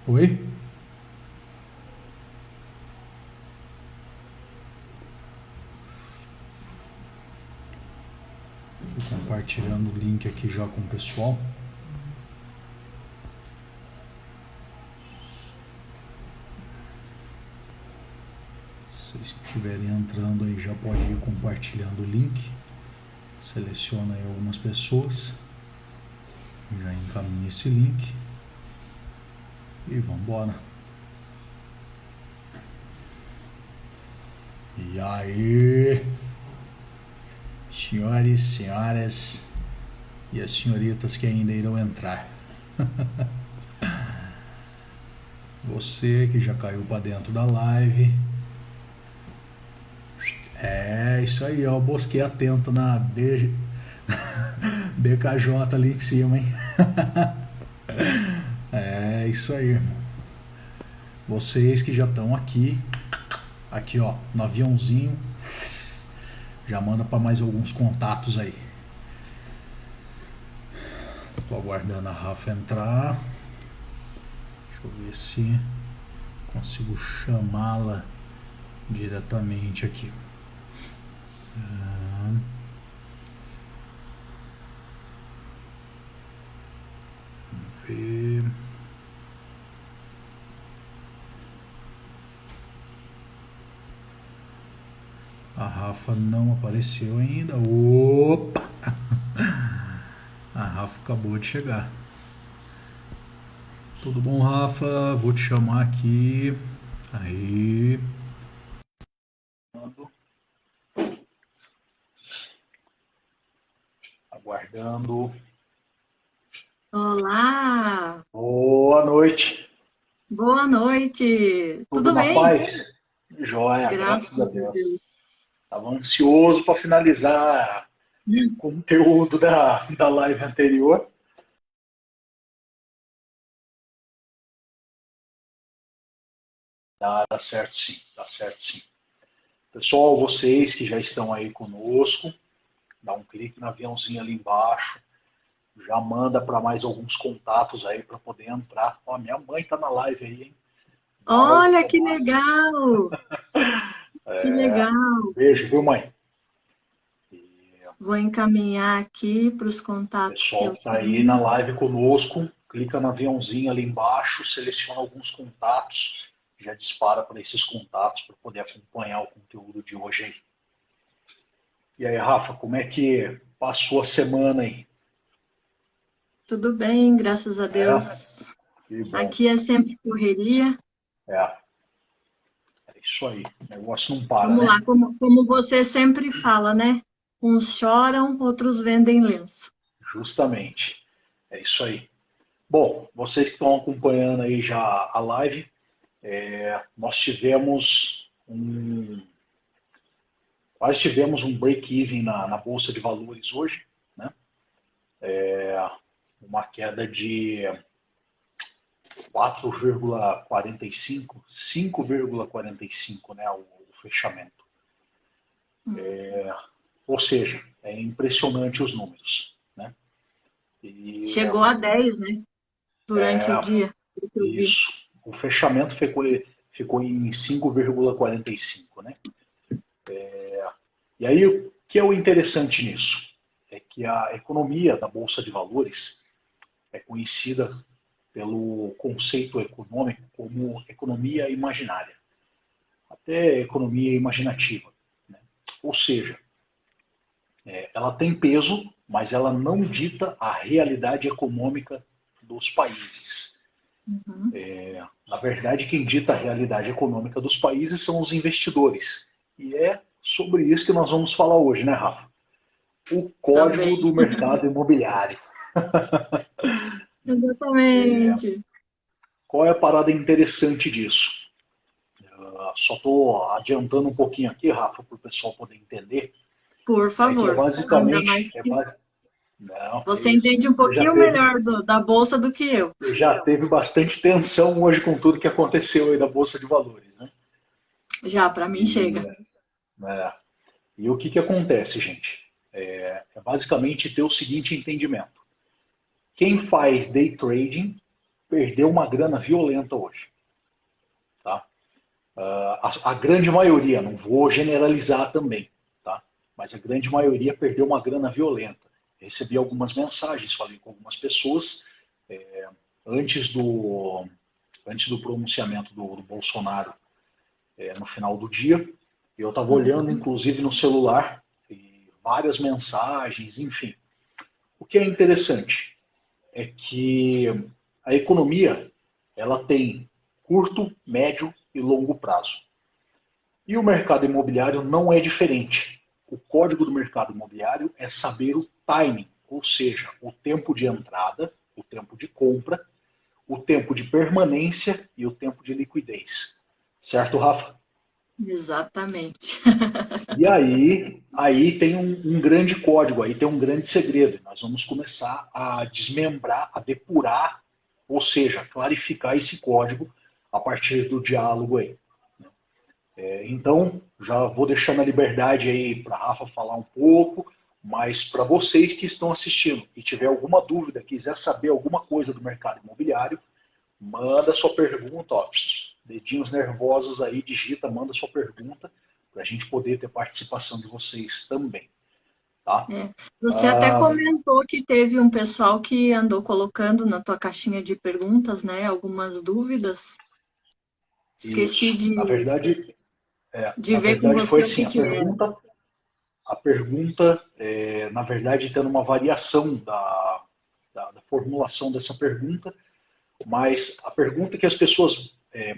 Oi? Tô compartilhando o link aqui já com o pessoal. Se vocês estiverem entrando aí, já pode ir compartilhando o link. Seleciona aí algumas pessoas. Já encaminha esse link. E vambora. E aí, senhores, senhoras e as senhoritas que ainda irão entrar. Você que já caiu para dentro da live. É isso aí, ó. Bosquei atento na BKJ ali em cima, hein? É isso aí, irmão. Vocês que já estão aqui, ó, no aviãozinho, já manda para mais alguns contatos aí. Tô aguardando a Rafa entrar. Deixa eu ver se consigo chamá-la diretamente aqui. Vamos ver. A Rafa não apareceu ainda. Opa! A Rafa acabou de chegar. Tudo bom, Rafa? Vou te chamar aqui. Aí. Aguardando. Olá, Boa noite. boa noite. Tudo Tudo na bem? paz? Joia, Graças graças a a Deus. Deus. Estava ansioso para finalizar o conteúdo da live anterior. Dá certo sim, dá certo sim. Pessoal, vocês que já estão aí conosco, dá um clique no aviãozinho ali embaixo, já manda para mais alguns contatos aí para poder entrar. Ó, minha mãe tá na live aí, hein? Olha Válvula que Márcia. legal, que legal. Beijo, viu, mãe? E Vou encaminhar aqui para os o contatos que pessoal eu que está aí na tenho. live conosco, clica no aviãozinho ali embaixo, seleciona alguns contatos, já dispara para esses contatos para poder acompanhar o conteúdo de hoje aí. E aí, Rafa, como é que passou a semana aí? Tudo bem, graças a É, Deus. que bom. Aqui é sempre correria. É, é isso aí. O negócio não para, Vamos né? lá, como você sempre fala, né? Uns choram, outros vendem lenço. Justamente. É isso aí. Bom, vocês que estão acompanhando aí já a live, nós quase tivemos um break-even na Bolsa de Valores hoje, né? Uma queda de 4,45, 5,45, né, o fechamento. Ou seja, é impressionante os números, né? E Chegou a 10, né? Durante o dia, pelo que eu vi. isso, o fechamento ficou em 5,45, né? E aí, o que é o interessante nisso? É que a economia da Bolsa de Valores é conhecida pelo conceito econômico como economia imaginária, até economia imaginativa, né? Ou seja, ela tem peso, mas ela não dita a realidade econômica dos países. Uhum. Na verdade, quem dita a realidade econômica dos países são os investidores. E é sobre isso que nós vamos falar hoje, né, Rafa? O código Também. do mercado imobiliário. Exatamente. Qual é a parada interessante disso? Só estou adiantando um pouquinho aqui, Rafa, para o pessoal poder entender. Por É que é favor. Ainda mais basicamente. que Não, que você isso. entende um Você já pouquinho teve, melhor da bolsa do que eu. você já teve bastante tensão hoje com tudo que aconteceu aí da Bolsa de Valores, né? Já, para mim E, chega. é, e o que acontece, gente? É basicamente ter o seguinte entendimento. Quem faz day trading perdeu uma grana violenta hoje. Tá? A grande maioria, não vou generalizar também, tá? Mas a grande maioria perdeu uma grana violenta. Recebi algumas mensagens, falei com algumas pessoas antes do pronunciamento do Bolsonaro no final do dia. Eu estava olhando, inclusive, no celular, e várias mensagens, enfim. O que é interessante é que a economia ela tem curto, médio e longo prazo. E o mercado imobiliário não é diferente. O código do mercado imobiliário é saber o timing, ou seja, o tempo de entrada, o tempo de compra, o tempo de permanência e o tempo de liquidez. Certo, Rafa? Exatamente. E aí tem um grande código, aí tem um grande segredo. Nós vamos começar a desmembrar, a depurar, ou seja, clarificar esse código a partir do diálogo aí. Então, já vou deixando a liberdade aí para a Rafa falar um pouco, mas para vocês que estão assistindo e tiver alguma dúvida, quiser saber alguma coisa do mercado imobiliário, manda sua pergunta, ó, dedinhos nervosos aí, digita, manda sua pergunta, para a gente poder ter participação de vocês também. Tá? Você até comentou que teve um pessoal que andou colocando na tua caixinha de perguntas, né, algumas dúvidas. Esqueci Isso. de Na ver com verdade foi você o assim, que que era. a pergunta na verdade, tendo uma variação da formulação dessa pergunta, mas a pergunta que as pessoas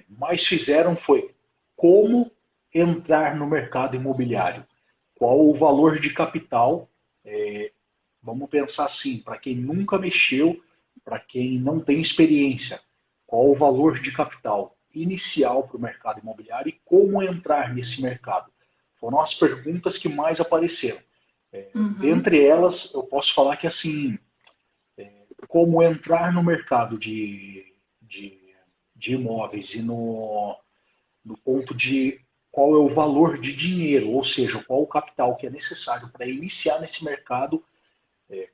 mais fizeram foi como entrar no mercado imobiliário? Qual o valor de capital? Vamos pensar assim, para quem nunca mexeu, para quem não tem experiência, qual o valor de capital inicial para o mercado imobiliário e como entrar nesse mercado? Foram as perguntas que mais apareceram. Dentre elas, eu posso falar que assim, como entrar no mercado de imóveis e no ponto de qual é o valor de dinheiro, ou seja, qual o capital que é necessário para iniciar nesse mercado.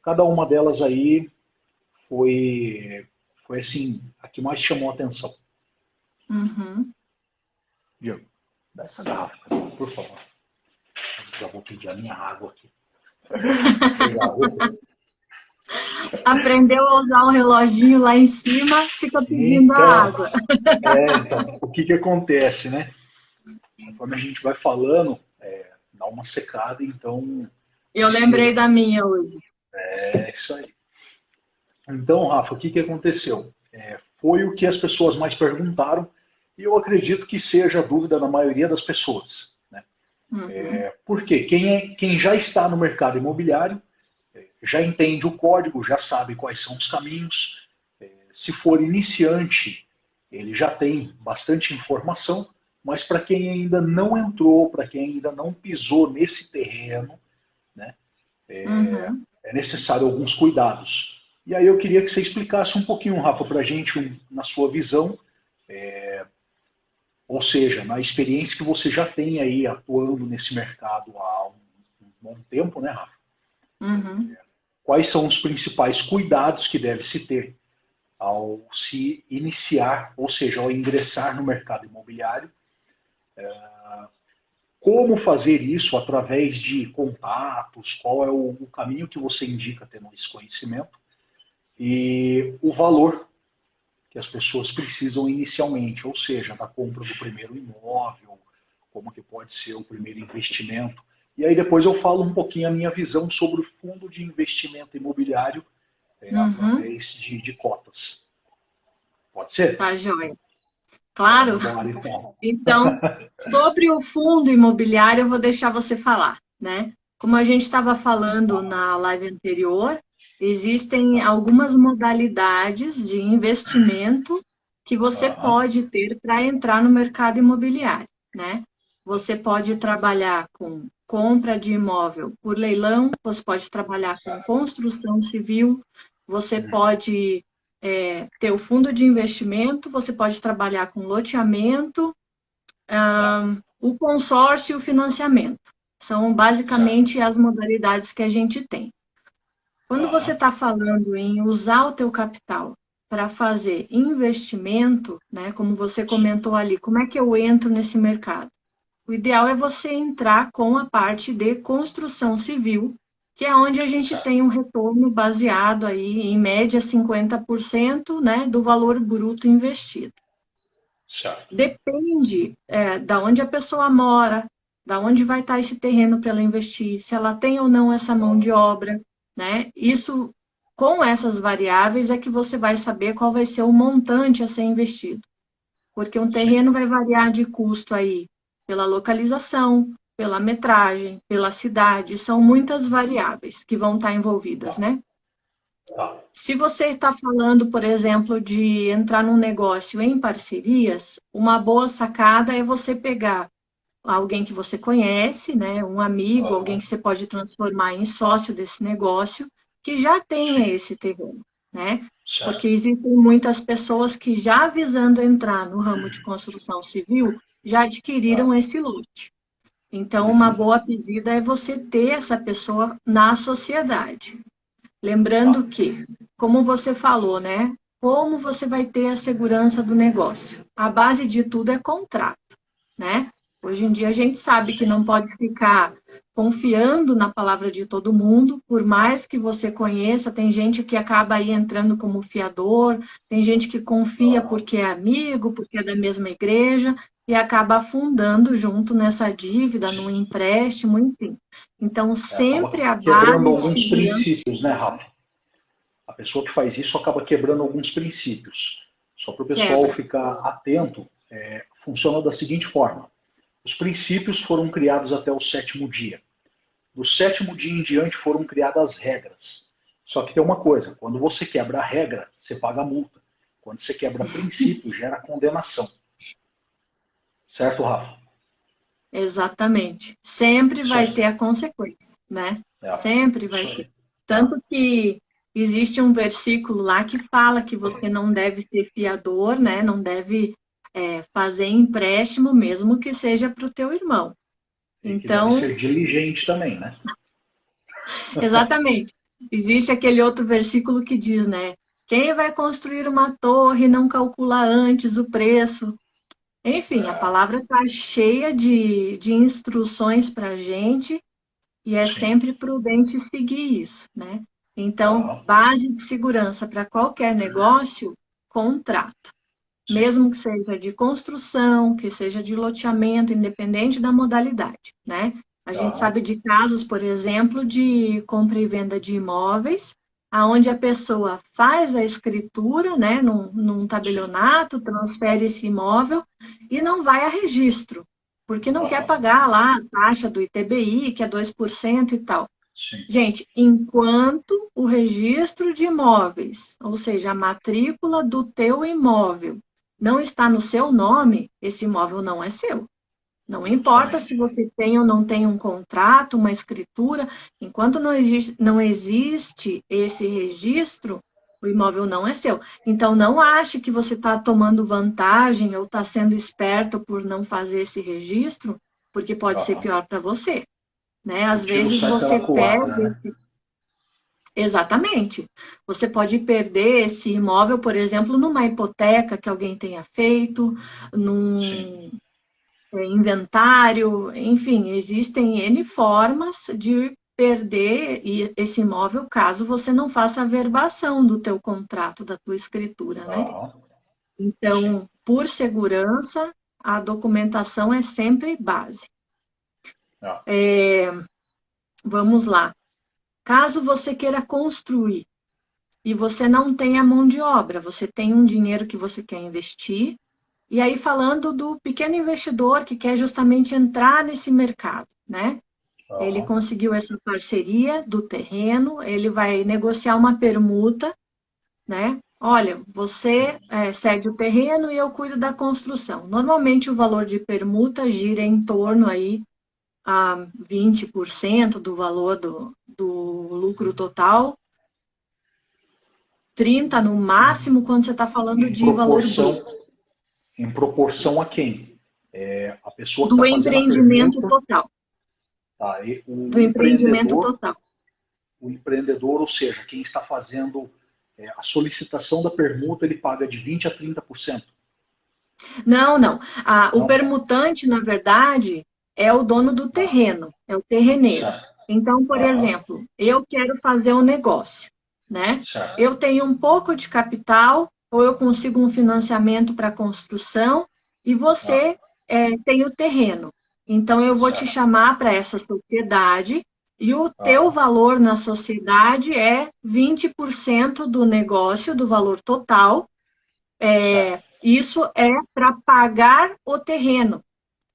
Cada uma delas aí foi assim, a que mais chamou a atenção. Diego, dá essa garrafa, por favor. Eu já vou pedir a minha água aqui. Aprendeu a usar um reloginho lá em cima, fica pedindo a Então, água. então, o que acontece, né? Conforme a gente vai falando, dá uma secada, então Eu lembrei precisa. da minha hoje. É isso aí. Então, Rafa, o que aconteceu? Foi o que as pessoas mais perguntaram e eu acredito que seja a dúvida da maioria das pessoas. Né? Por quê? Quem já está no mercado imobiliário já entende o código, já sabe quais são os caminhos. Se for iniciante, ele já tem bastante informação, mas para quem ainda não entrou, para quem ainda não pisou nesse terreno, né, é necessário alguns cuidados. E aí eu queria que você explicasse um pouquinho, Rafa, para a gente, na sua visão, ou seja, na experiência que você já tem aí atuando nesse mercado há um bom tempo, né, Rafa? Quais são os principais cuidados que deve se ter ao se iniciar, ou seja, ao ingressar no mercado imobiliário? Como fazer isso através de contatos? Qual é o caminho que você indica tendo esse conhecimento? E o valor que as pessoas precisam inicialmente, ou seja, da compra do primeiro imóvel, como que pode ser o primeiro investimento. E aí depois eu falo um pouquinho a minha visão sobre o fundo de investimento imobiliário através de cotas. Pode ser? Tá joia. Então Claro. vamos embora, então. Então, sobre o fundo imobiliário, eu vou deixar você falar, né? Como a gente estava falando na live anterior, existem algumas modalidades de investimento que você pode ter para entrar no mercado imobiliário, né? Você pode trabalhar com compra de imóvel por leilão, você pode trabalhar com construção civil, você pode ter o fundo de investimento, você pode trabalhar com loteamento, o consórcio e o financiamento. São basicamente as modalidades que a gente tem. Quando você está falando em usar o teu capital para fazer investimento, né, como você comentou ali, como é que eu entro nesse mercado? O ideal é você entrar com a parte de construção civil, que é onde a gente Certo, tem um retorno baseado aí em média 50%, né, do valor bruto investido. certo. Depende da onde a pessoa mora, da onde vai estar esse terreno para ela investir, se ela tem ou não essa mão de obra, né? Isso, com essas variáveis, é que você vai saber qual vai ser o montante a ser investido. Porque um Sim. terreno vai variar de custo aí pela localização, pela metragem, pela cidade, são muitas variáveis que vão estar envolvidas, Tá, né? tá. Se você está falando, por exemplo, de entrar num negócio em parcerias, uma boa sacada é você pegar alguém que você conhece, né, um amigo, alguém Aham, que você pode transformar em sócio desse negócio, que já tenha sim, esse terreno, né? Porque certo. existem muitas pessoas que já visando entrar no ramo de construção civil, já Tá. adquiriram esse lote. Então, uma Uhum, boa pedida é você ter essa pessoa na sociedade. tá. Lembrando que, como você falou, né? Como você vai ter a segurança do negócio? A base de tudo é contrato, né? Hoje em dia a gente sabe que Sim, não pode ficar confiando na palavra de todo mundo, por mais que você conheça, tem gente que acaba aí entrando como fiador, tem gente que confia aham. porque é amigo, porque é da mesma igreja, e acaba afundando junto nessa dívida, num Sim. empréstimo, enfim. Então, Acaba sempre a quebrando base de alguns segurança princípios, né, Rafa? A pessoa que faz isso acaba quebrando alguns princípios. Só para o pessoal quebra. ficar atento, funciona da seguinte forma: os princípios foram criados até o sétimo dia. Do sétimo dia em diante foram criadas regras. Só que tem uma coisa: quando você quebra a regra, você paga a multa. Quando você quebra princípio, gera condenação. Certo, Rafa? Exatamente. Sempre Isso vai aí. ter a consequência, né? Sempre Isso vai aí. ter. Tanto que existe um versículo lá que fala que você não deve ser fiador, né? Não deve fazer empréstimo, mesmo que seja para o teu irmão. E que deve Então, ser diligente também, né? exatamente. Existe aquele outro versículo que diz, né? Quem vai construir uma torre não calcula antes o preço. Enfim, a É, palavra está cheia de instruções para a gente e é sim. sempre prudente seguir isso, né? Então, Aham, base de segurança para qualquer negócio, contrato. sim. Mesmo que seja de construção, que seja de loteamento, independente da modalidade, né? A gente Aham, sabe de casos, por exemplo, de compra e venda de imóveis, aonde a pessoa faz a escritura, né, num sim. tabelionato, transfere esse imóvel e não vai a registro, porque não quer Aham, pagar lá a taxa do ITBI, que é 2% e tal. sim. Gente, enquanto o registro de imóveis, ou seja, a matrícula do teu imóvel, não está no seu nome, esse imóvel não é seu. Não importa se Justamente. você tem ou não tem um contrato, uma escritura, enquanto não existe esse registro, o imóvel não é seu. Então, não ache que você está tomando vantagem ou está sendo esperto por não fazer esse registro, porque pode ser Aham. pior para você, né? O Às tiro vezes sai você pela culatra, perde. né? Exatamente. Você pode perder esse imóvel, por exemplo, numa hipoteca que alguém tenha feito, Sim. num inventário, enfim, existem N formas de perder esse imóvel caso você não faça a verbação do teu contrato, da tua escritura, né? Aham, sim. Então, por segurança, a documentação é sempre base. Ah, Vamos lá. Caso você queira construir e você não tem a mão de obra, você tem um dinheiro que você quer investir. E aí, falando do pequeno investidor que quer justamente entrar nesse mercado, né? Ele aham, conseguiu essa parceria do terreno, ele vai negociar uma permuta, né? Olha, você cede o terreno e eu cuido da construção. Normalmente o valor de permuta gira em torno aí a 20% do valor do lucro total, 30% no máximo quando você está falando em de valor proporção, bruto. em proporção a quem? A pessoa que Do está fazendo a empreendimento permuta, total. tá? Do empreendimento total. O empreendedor, ou seja, quem está fazendo a solicitação da permuta ele paga de 20% a 30%. Não, não. O Não? permutante, na verdade, é o dono do terreno, é o terreneiro. Certo. Então, por exemplo, eu quero fazer um negócio, né? Certo. Eu tenho um pouco de capital, ou eu consigo um financiamento para construção, e você tem o terreno. Então, eu vou te Certo. chamar para essa sociedade, e o teu valor na sociedade é 20% do negócio, do valor total. Isso é para pagar o terreno,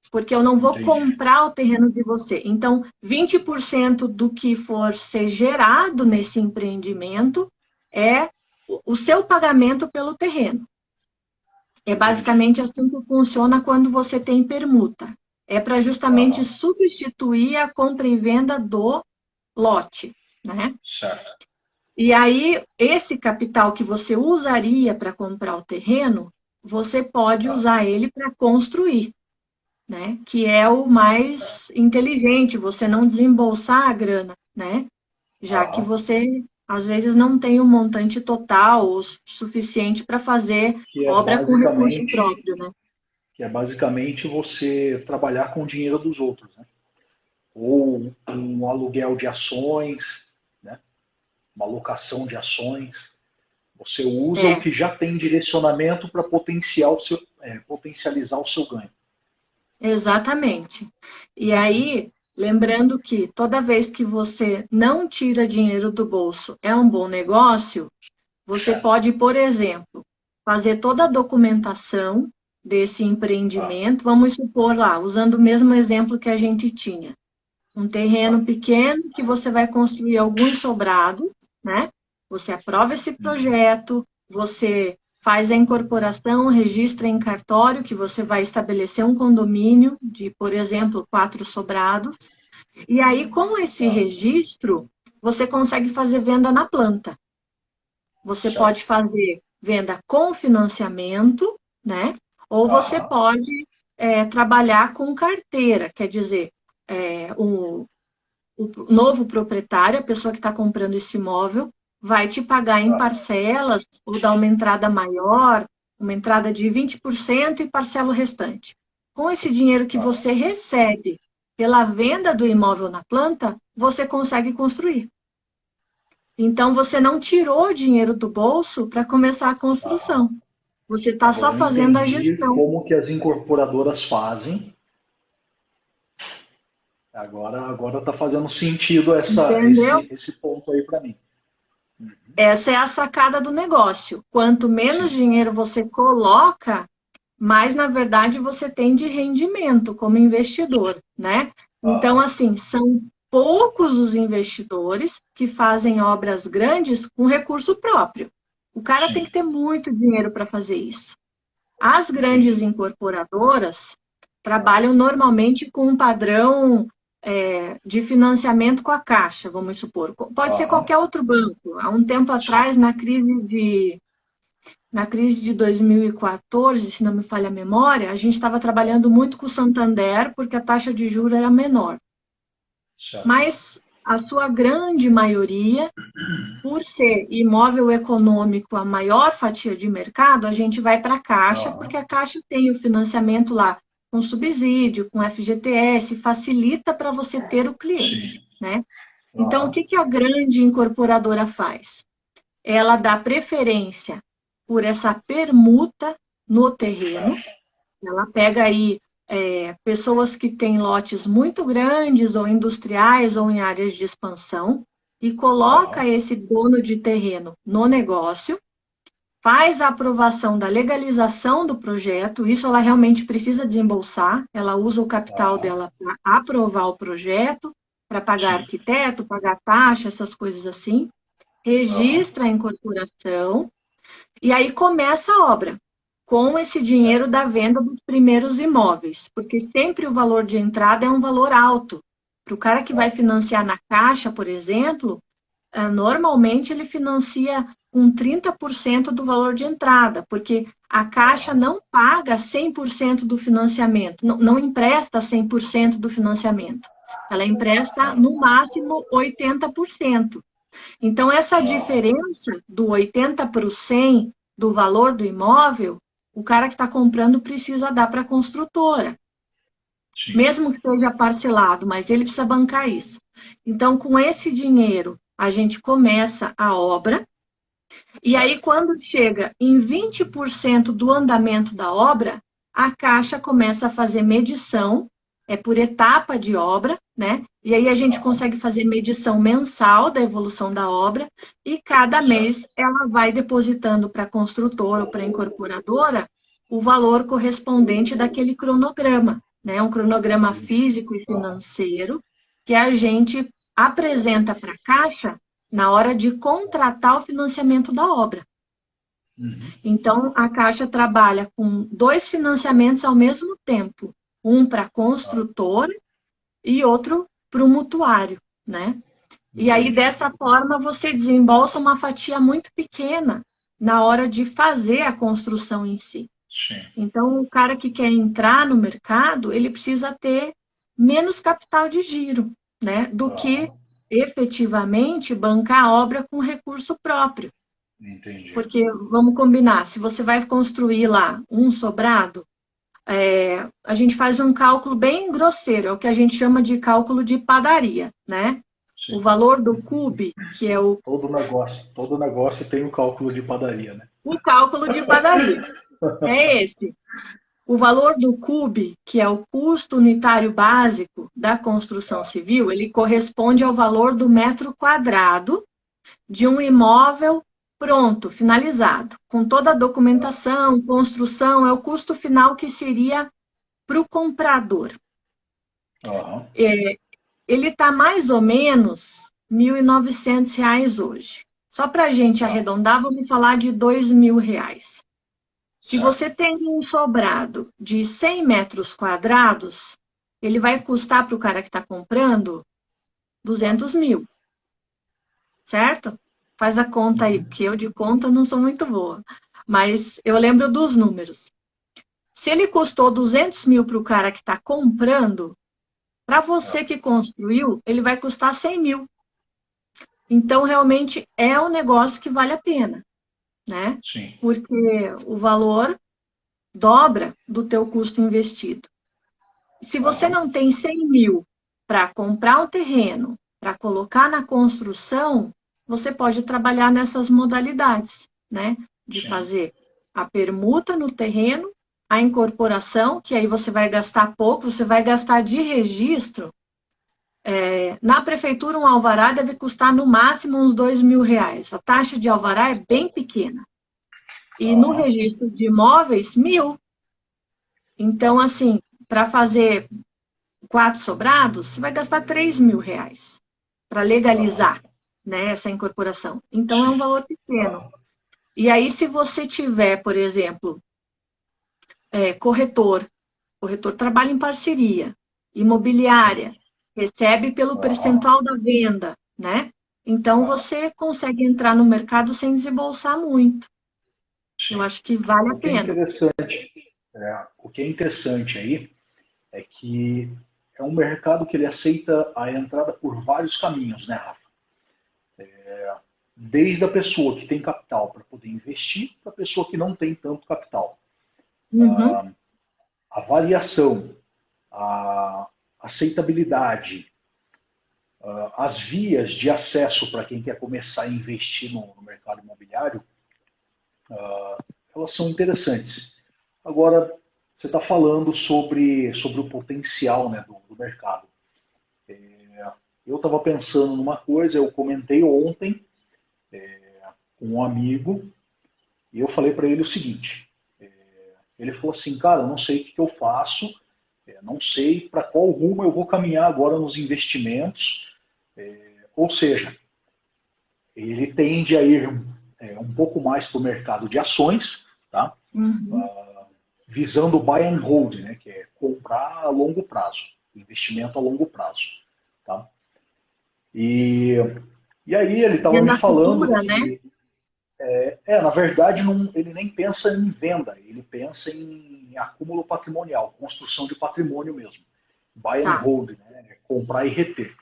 porque eu não vou Entendi. comprar o terreno de você. Então, 20% do que for ser gerado nesse empreendimento é o seu pagamento pelo terreno. É basicamente assim que funciona quando você tem permuta. É para justamente substituir a compra e venda do lote, né? Certo. E aí, esse capital que você usaria para comprar o terreno, você pode usar ele para construir, né? Que é o mais inteligente, você não desembolsar a grana, né? Já que você, às vezes, não tem o montante total ou suficiente para fazer Que é obra com recurso basicamente, próprio, né? que é basicamente você trabalhar com o dinheiro dos outros, né? Ou um aluguel de ações, né? Uma locação de ações. Você usa o É, que já tem direcionamento para potencializar o seu ganho. exatamente. E aí, lembrando que toda vez que você não tira dinheiro do bolso, é um bom negócio, você Certo. pode, por exemplo, fazer toda a documentação desse empreendimento, vamos supor lá, usando o mesmo exemplo que a gente tinha, um terreno pequeno que você vai construir alguns sobrados, né? Você aprova esse projeto, você faz a incorporação, registra em cartório que você vai estabelecer um condomínio de, por exemplo, 4 sobrados, e aí com esse registro, você consegue fazer venda na planta. Você Certo. pode fazer venda com financiamento, né? Ou você pode trabalhar com carteira, quer dizer, o novo proprietário, a pessoa que está comprando esse imóvel, vai te pagar em parcelas ou dar uma entrada maior, uma entrada de 20% e parcela o restante. Com esse dinheiro que você recebe pela venda do imóvel na planta, você consegue construir. Então, você não tirou dinheiro do bolso para começar a construção. Você está só Agora eu fazendo a entendi gestão. como que as incorporadoras fazem. Agora está fazendo sentido Entendeu? esse ponto aí para mim. Essa é a sacada do negócio. Quanto menos Sim. dinheiro você coloca, mais, na verdade, você tem de rendimento como investidor, né? Então, assim, são poucos os investidores que fazem obras grandes com recurso próprio. O cara tem Sim. que ter muito dinheiro para fazer isso. As Entendi. grandes incorporadoras trabalham normalmente com um padrão de financiamento com a Caixa, vamos supor. Pode ser qualquer outro banco. Há um tempo atrás, na crise de 2014, se não me falha a memória, a gente estava trabalhando muito com o Santander porque a taxa de juros era menor. Certo. Mas a sua grande maioria, por ser imóvel econômico a maior fatia de mercado, a gente vai para a Caixa, porque a Caixa tem o financiamento lá com subsídio, com FGTS, facilita para você ter o cliente, né? Então, o que a grande incorporadora faz? Ela dá preferência por essa permuta no terreno, ela pega aí pessoas que têm lotes muito grandes, ou industriais, ou em áreas de expansão, e coloca esse dono de terreno no negócio, faz a aprovação da legalização do projeto, isso ela realmente precisa desembolsar, ela usa o capital dela para aprovar o projeto, para pagar arquiteto, pagar taxa, essas coisas assim, registra a incorporação, e aí começa a obra com esse dinheiro da venda dos primeiros imóveis, porque sempre o valor de entrada é um valor alto. Para o cara que vai financiar na Caixa, por exemplo, normalmente ele financia com 30% do valor de entrada, porque a Caixa não paga 100% do financiamento, não empresta 100% do financiamento. Ela empresta, no máximo, 80%. Então, essa diferença do 80 para o 100 do valor do imóvel, o cara que está comprando precisa dar para a construtora. Sim. Mesmo que seja parcelado, mas ele precisa bancar isso. Então, com esse dinheiro, a gente começa a obra, e aí, quando chega em 20% do andamento da obra, a Caixa começa a fazer medição, é por etapa de obra, né? E aí a gente consegue fazer medição mensal da evolução da obra, e cada mês ela vai depositando para a construtora ou para a incorporadora o valor correspondente daquele cronograma, né? Um cronograma físico e financeiro que a gente apresenta para a Caixa na hora de contratar o financiamento da obra. Então, a Caixa trabalha com 2 financiamentos ao mesmo tempo, um para construtor e outro para o mutuário, né? E aí, dessa forma, você desembolsa uma fatia muito pequena na hora de fazer a construção em si. Sim. Então, o cara que quer entrar no mercado, ele precisa ter menos capital de giro, né? Do que efetivamente bancar a obra com recurso próprio. Entendi. Porque, vamos combinar, se você vai construir lá um sobrado, a gente faz um cálculo bem grosseiro, é o que a gente chama de cálculo de padaria, né? Sim. O valor do cube, que é Todo negócio tem o cálculo de padaria, né? o cálculo de padaria, é esse. O valor do cube, que é o custo unitário básico da construção civil, ele corresponde ao valor do metro quadrado de um imóvel pronto, finalizado, com toda a documentação, construção, é o custo final que seria para o comprador. Ele está mais ou menos R$ 1.900 hoje. Só para a gente arredondar, vamos falar de R$ 2.000. Se você tem um sobrado de 100 metros quadrados, ele vai custar para o cara que está comprando 200 mil. Certo? Faz a conta aí, porque eu de conta não sou muito boa. Mas eu lembro dos números. Se ele custou 200 mil para o cara que está comprando, para você que construiu, ele vai custar 100 mil. Então, realmente, é um negócio que vale a pena, né? Sim. Porque o valor dobra do teu custo investido. Se você não tem 100 mil para comprar um terreno, para colocar na construção, você pode trabalhar nessas modalidades, né? De fazer a permuta no terreno, a incorporação, que aí você vai gastar pouco, você vai gastar de registro. Na prefeitura, um alvará deve custar no máximo uns R$ 2.000. A taxa de alvará é bem pequena. E no registro de imóveis, 1.000. Então, assim, para fazer 4 sobrados, você vai gastar R$ 3.000 para legalizar, né, essa incorporação. Então, é um valor pequeno. E aí, se você tiver, por exemplo, corretor trabalha em parceria, imobiliária, recebe pelo percentual da venda, né? Então, você consegue entrar no mercado sem desembolsar muito. Eu acho que vale a pena. O que é interessante aí é que é um mercado que ele aceita a entrada por vários caminhos, né, Rafa? Desde a pessoa que tem capital para poder investir, para a pessoa que não tem tanto capital. A variação, a aceitabilidade, as vias de acesso para quem quer começar a investir no mercado imobiliário, elas são interessantes. Agora, você está falando sobre o potencial, né, do mercado. Eu estava pensando numa coisa, eu comentei ontem com um amigo, e eu falei para ele o seguinte, ele falou assim, cara, eu não sei o que eu faço, não sei para qual rumo eu vou caminhar agora nos investimentos, ou seja, ele tende a ir um pouco mais para o mercado de ações, tá? Visando o buy and hold, né? Que é comprar a longo prazo, investimento a longo prazo. Tá? E aí ele estava me falando futura, que, né? na verdade, ele nem pensa em venda, ele pensa em acúmulo patrimonial, construção de patrimônio mesmo. Buy and hold, né? Comprar e reter.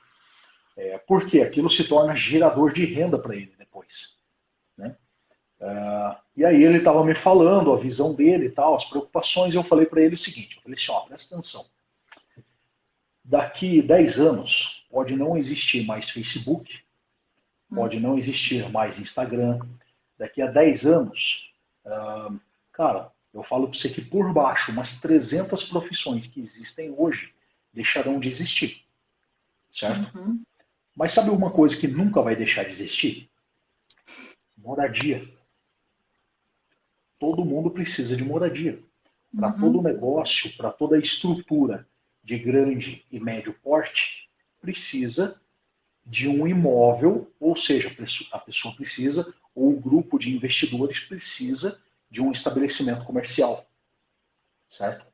Porque aquilo se torna gerador de renda para ele depois. Né? E aí ele estava me falando a visão dele e tal, as preocupações, e eu falei para ele o seguinte, eu falei assim, ó, presta atenção, daqui 10 anos pode não existir mais Facebook, pode não existir mais Instagram, daqui a 10 anos, cara, eu falo para você que por baixo, umas 300 profissões que existem hoje deixarão de existir, certo? Uhum. Mas sabe uma coisa que nunca vai deixar de existir? Moradia. Todo mundo precisa de moradia. Para todo negócio, para toda estrutura de grande e médio porte, precisa de um imóvel, ou seja, a pessoa precisa, ou o grupo de investidores precisa de um estabelecimento comercial. Certo?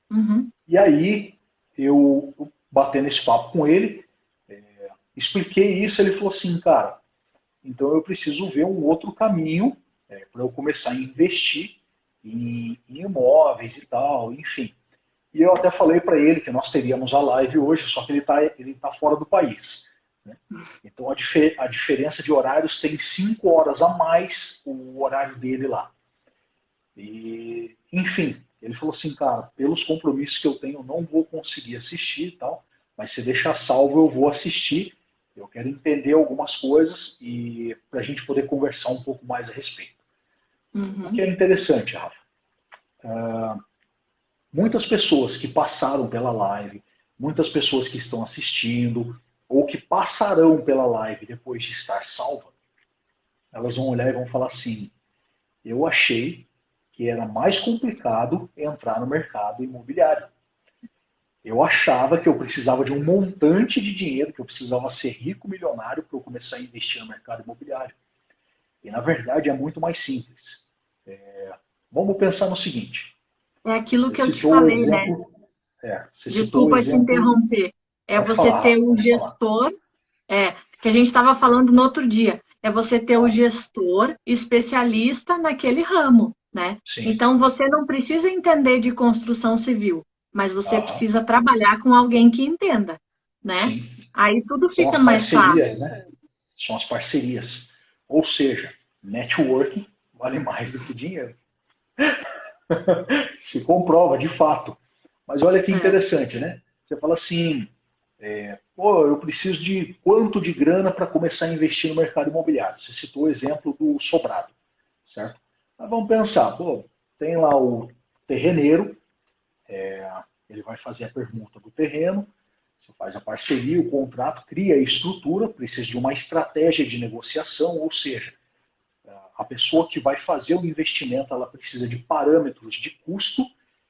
Uhum. E aí, eu batendo esse papo com ele, expliquei isso, ele falou assim, cara, então eu preciso ver um outro caminho para eu começar a investir em imóveis e tal, enfim. E eu até falei para ele que nós teríamos a live hoje, só que ele tá fora do país. Né? Então a diferença de horários tem 5 horas a mais o horário dele lá. E, enfim, ele falou assim, cara, pelos compromissos que eu tenho, eu não vou conseguir assistir e tal, mas se deixar salvo, eu vou assistir. Eu quero entender algumas coisas e para a gente poder conversar um pouco mais a respeito. O que é interessante, Rafa, muitas pessoas que passaram pela live, muitas pessoas que estão assistindo, ou que passarão pela live depois de estar salva, elas vão olhar e vão falar assim, eu achei que era mais complicado entrar no mercado imobiliário. Eu achava que eu precisava de um montante de dinheiro, que eu precisava ser rico, milionário, para eu começar a investir no mercado imobiliário. E, na verdade, é muito mais simples. Vamos pensar no seguinte. É aquilo que eu Você te citou o falei, né? exemplo... você citou o Desculpa te exemplo... interromper. É Pode você falar, ter Rafa, um pode falar. gestor, que a gente estava falando no outro dia. É você ter o gestor especialista naquele ramo, né? Sim. Então, você não precisa entender de construção civil, mas você Aham. precisa trabalhar com alguém que entenda, né? Sim. Aí tudo São fica as mais fácil. parcerias, né? São as parcerias. Ou seja, networking vale mais do que dinheiro. Se comprova, de fato. Mas olha que É. interessante, né? Você fala assim, pô, eu preciso de quanto de grana para começar a investir no mercado imobiliário? Você citou o exemplo do sobrado, certo? Mas vamos pensar, pô, tem lá o terreneiro, ele vai fazer a permuta do terreno, você faz a parceria, o contrato, cria a estrutura, precisa de uma estratégia de negociação, ou seja, a pessoa que vai fazer o investimento, ela precisa de parâmetros de custo,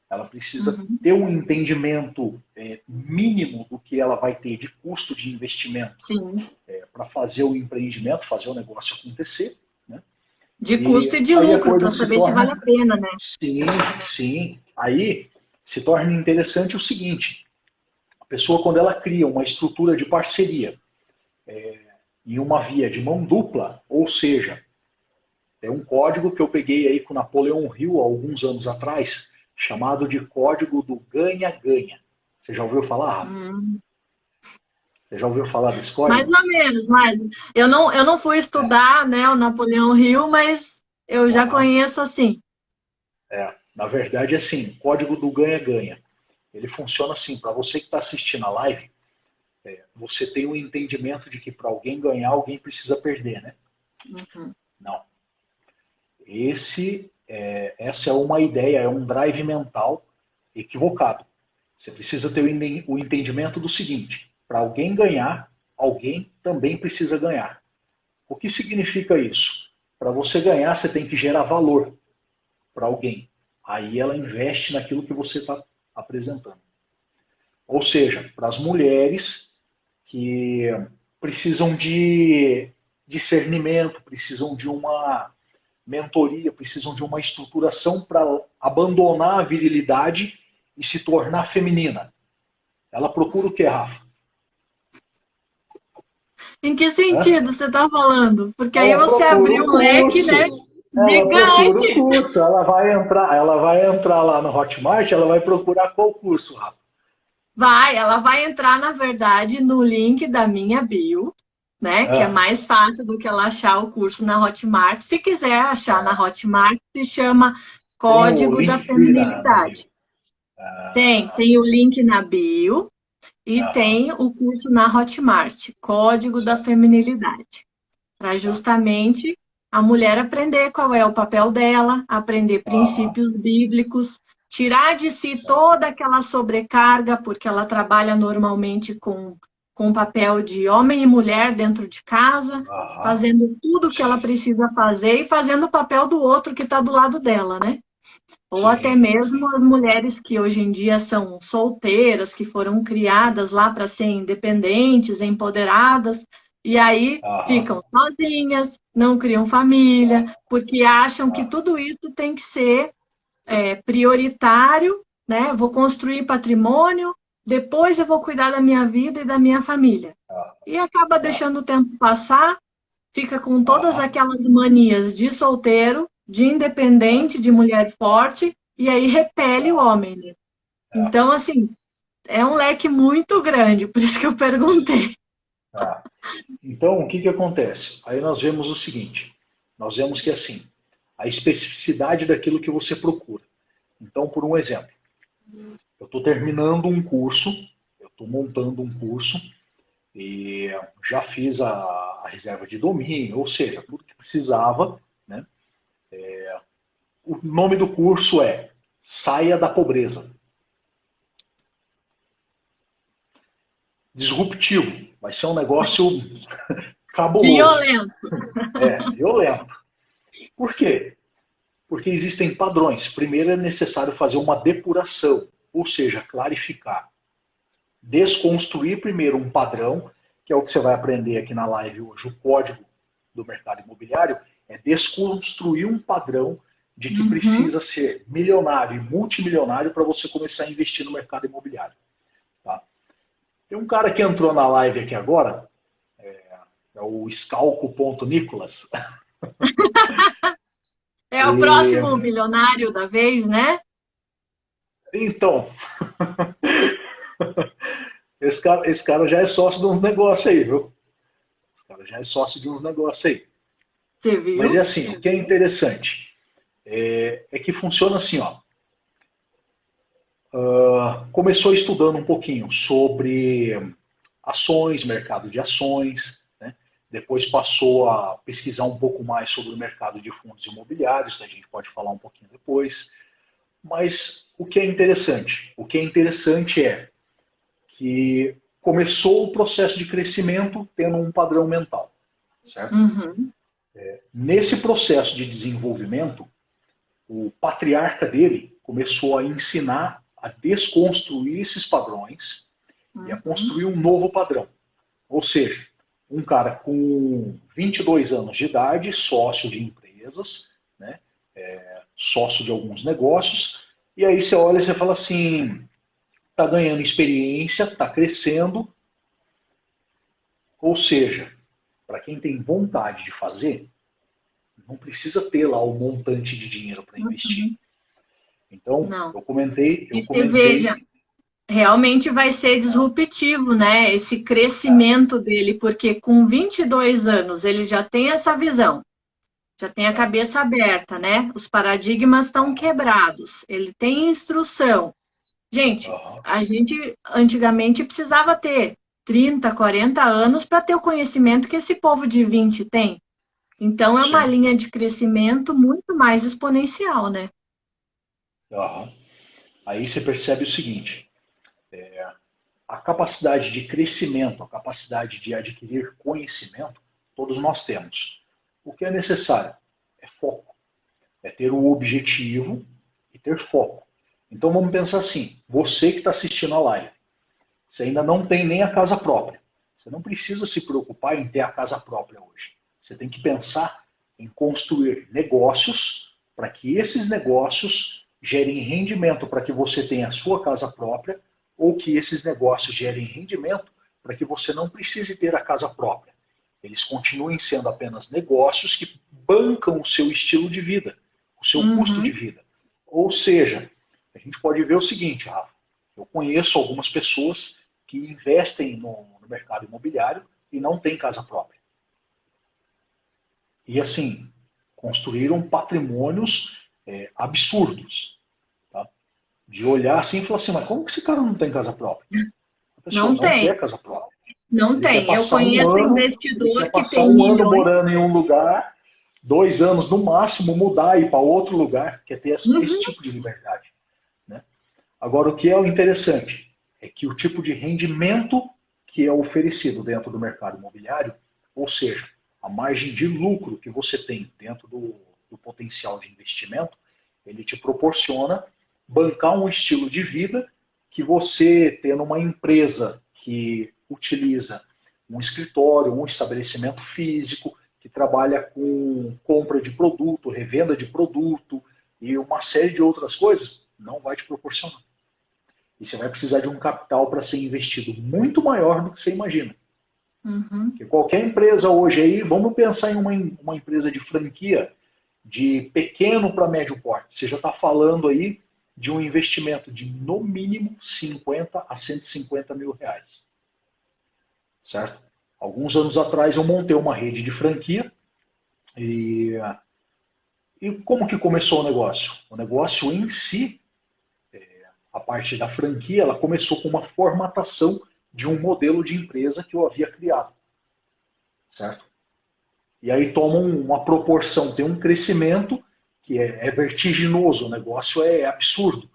ela precisa ter um entendimento mínimo do que ela vai ter de custo de investimento Sim. para fazer o empreendimento, fazer o negócio acontecer. Né? De custo e E de aí a lucro, coisa para se saber se vale a torna... pena, né? Sim, sim. Aí se torna interessante o seguinte, a pessoa, quando ela cria uma estrutura de parceria em uma via de mão dupla, ou seja, é um código que eu peguei aí com Napoleão Hill há alguns anos atrás, chamado de código do ganha-ganha. Você já ouviu falar, Rafa? Você já ouviu falar desse Mais código? ou menos, mas eu não fui estudar, né, o Napoleão Hill, mas eu já Aham. conheço assim. Na verdade, assim, o código do ganha-ganha. Ele funciona assim, para você que está assistindo a live, você tem um entendimento de que para alguém ganhar, alguém precisa perder, né? Não. Essa é uma ideia, é um drive mental equivocado. Você precisa ter o entendimento do seguinte: para alguém ganhar, alguém também precisa ganhar. O que significa isso? Para você ganhar, você tem que gerar valor para alguém. Aí ela investe naquilo que você está apresentando. Ou seja, para as mulheres que precisam de discernimento, precisam de uma mentoria, precisam de uma estruturação para abandonar a virilidade e se tornar feminina. Ela procura o que, Rafa? Em que Hã? sentido você está falando? Porque aí Ela você procura abriu o um leque, curso. né? Ela procura o Gigante. curso. Ela vai entrar lá no Hotmart, ela vai procurar qual curso, Rafa? ela vai entrar, na verdade, no link da minha bio, né? Que é Ah, mais fácil do que ela achar o curso na Hotmart. Se quiser achar na ah, Hotmart, se chama tem o Código da Linktree na Feminilidade. bio. Ah, Tem o link na bio e aham, tem o curso na Hotmart, Código da certo. Feminilidade, para Tá. justamente a mulher aprender qual é o papel dela, aprender Aham, princípios bíblicos, tirar de si certo. toda aquela sobrecarga, porque ela trabalha normalmente com o papel de homem e mulher dentro de casa, Aham, fazendo tudo o que ela sim, precisa fazer e fazendo o papel do outro que está do lado dela, né? Ou até sim, sim. mesmo as mulheres que hoje em dia são solteiras, que foram criadas lá para serem independentes, empoderadas, e aí Aham, ficam sozinhas, não criam família, aham, porque acham que aham, tudo isso tem que ser prioritário, né? Vou construir patrimônio, depois eu vou cuidar da minha vida e da minha família. aham, E acaba tá. deixando o tempo passar, fica com todas Aham, aquelas manias de solteiro, de tá, independente, de mulher forte, e aí repele o tá, homem, né? tá, Então, assim, é um leque muito grande, por isso que eu perguntei. tá. Então, o que que acontece? Aí nós vemos o seguinte, nós vemos que assim, a especificidade daquilo que você procura. Então, por um exemplo, eu estou terminando um curso, eu estou montando um curso e já fiz a reserva de domínio, ou seja, tudo que precisava, né? O nome do curso é Saia da Pobreza. Disruptivo, vai ser um negócio cabuloso, Violento. violento. Por quê? Porque existem padrões. Primeiro é necessário fazer uma depuração, ou seja, clarificar. Desconstruir primeiro um padrão, que é o que você vai aprender aqui na live hoje, o código do mercado imobiliário, é desconstruir um padrão de que Uhum. precisa ser milionário e multimilionário para você começar a investir no mercado imobiliário. Tá? Tem um cara que entrou na live aqui agora, é o Scalco.Nicolas. É o próximo E, milionário da vez, né? então, esse cara já é sócio de uns negócios aí, viu? Esse cara já é sócio de uns negócios aí. Você Mas é viu? assim, o que é interessante é que funciona assim, ó. Começou estudando um pouquinho sobre ações, mercado de ações, né? Depois passou a pesquisar um pouco mais sobre o mercado de fundos imobiliários, que a gente pode falar um pouquinho depois. Mas o que é interessante? O que é interessante é que começou o processo de crescimento tendo um padrão mental, certo? Uhum. Nesse processo de desenvolvimento, o patriarca dele começou a ensinar a desconstruir esses padrões e a Uhum. construir um novo padrão. Ou seja, um cara com 22 anos de idade, sócio de empresas, né, sócio de alguns negócios, e aí você olha e você fala assim, está ganhando experiência, está crescendo, ou seja, para quem tem vontade de fazer, não precisa ter lá o montante de dinheiro para investir. Uhum. Então, Não. eu comentei, eu E você veja, comentei, realmente vai ser disruptivo, né? Esse crescimento dele, porque com 22 anos ele já tem essa visão, já tem a cabeça aberta, né? Os paradigmas estão quebrados, ele tem instrução. Gente, a gente antigamente precisava ter 30, 40 anos para ter o conhecimento que esse povo de 20 tem. Então é uma sim, linha de crescimento muito mais exponencial, né? aí você percebe o seguinte, a capacidade de crescimento, a capacidade de adquirir conhecimento, todos nós temos. O que é necessário é foco, é ter o objetivo e ter foco. Então vamos pensar assim: você que está assistindo a live, você ainda não tem nem a casa própria. Você não precisa se preocupar em ter a casa própria hoje. Você tem que pensar em construir negócios para que esses negócios gerem rendimento para que você tenha a sua casa própria ou que esses negócios gerem rendimento para que você não precise ter a casa própria. Eles continuem sendo apenas negócios que bancam o seu estilo de vida, o seu custo de Uhum. vida. Ou seja, a gente pode ver o seguinte, Rafa. Eu conheço algumas pessoas que investem no mercado imobiliário e não têm casa própria. E assim, construíram patrimônios absurdos. Tá? De olhar assim e falar assim, mas como que esse cara não tem casa própria? A pessoa Não não tem, quer casa própria. não Ele quer tem. Eu passar um conheço ano, ele investidor quer que passar tem um ano milhões. morando em um lugar, 2 anos no máximo, mudar e ir para outro lugar, quer ter esse Uhum. tipo de liberdade. Né? Agora, o que é o interessante é que o tipo de rendimento que é oferecido dentro do mercado imobiliário, ou seja, a margem de lucro que você tem dentro do potencial de investimento, ele te proporciona bancar um estilo de vida que você, tendo uma empresa que utiliza um escritório, um estabelecimento físico, que trabalha com compra de produto, revenda de produto e uma série de outras coisas, não vai te proporcionar. E você vai precisar de um capital para ser investido muito maior do que você imagina. Uhum. Porque qualquer empresa hoje aí, vamos pensar em uma empresa de franquia de pequeno para médio porte. Você já está falando aí de um investimento de no mínimo 50 a 150 mil reais. Certo? Alguns anos atrás eu montei uma rede de franquia e como que começou o negócio? O negócio em si, a parte da franquia, ela começou com uma formatação de um modelo de empresa que eu havia criado. Certo? E aí toma uma proporção, tem um crescimento que é vertiginoso, o negócio é absurdo.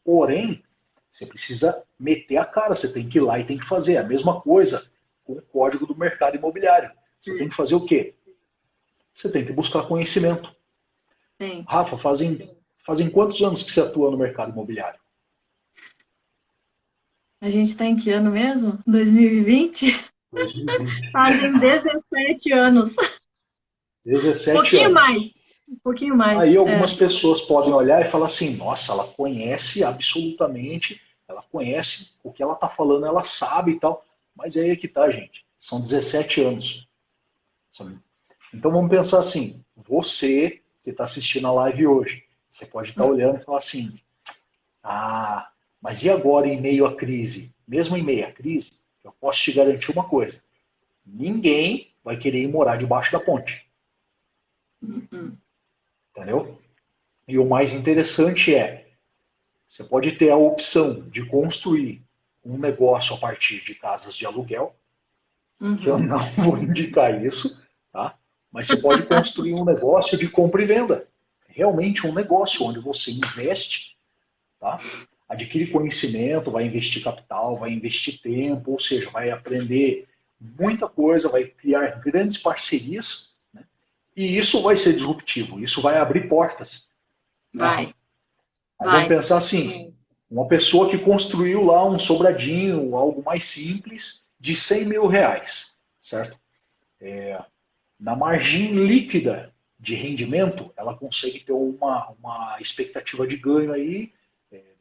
Porém, você precisa meter a cara, você tem que ir lá e tem que fazer. A mesma coisa com o código do mercado imobiliário. Você tem que fazer o quê? Você tem que buscar conhecimento. Tem. Rafa, fazem quantos anos que você atua no mercado imobiliário? A gente está em que ano mesmo? 2020? 2020. Fazem 17 anos. 17 Pouquinho anos. mais. Um pouquinho Aí mais. algumas pessoas podem olhar e falar assim, nossa, ela conhece absolutamente, ela conhece o que ela está falando, ela sabe e tal. Mas é aí que tá, gente. São 17 anos. Então vamos pensar assim, você que está assistindo a live hoje, você pode estar olhando e falar assim, ah, mas e agora em meio à crise? Mesmo em meio à crise, eu posso te garantir uma coisa, ninguém vai querer ir morar debaixo da ponte. Entendeu? E o mais interessante é, você pode ter a opção de construir um negócio a partir de casas de aluguel, que eu Uhum. não vou indicar isso, tá? Mas você pode construir um negócio de compra e venda. Realmente um negócio onde você investe, tá? Adquire conhecimento, vai investir capital, vai investir tempo, ou seja, vai aprender muita coisa, vai criar grandes parcerias, né? E isso vai ser disruptivo, isso vai abrir portas, né, Vai, Rafa? Aí vamos vai. pensar assim, uma pessoa que construiu lá um sobradinho, algo mais simples, de 100 mil reais, certo? Na margem líquida de rendimento, ela consegue ter uma expectativa de ganho aí,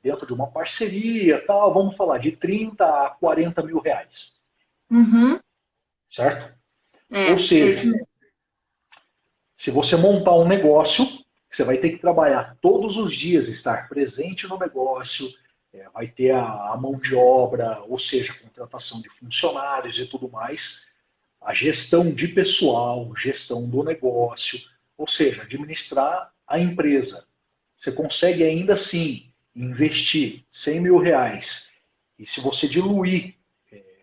dentro de uma parceria, tal, vamos falar, de 30 a 40 mil reais, Uhum. certo? Ou É isso seja, mesmo. se você montar um negócio, você vai ter que trabalhar todos os dias, estar presente no negócio, vai ter a mão de obra, ou seja, contratação de funcionários e tudo mais, a gestão de pessoal, gestão do negócio, ou seja, administrar a empresa. Você consegue ainda assim investir 100 mil reais e se você diluir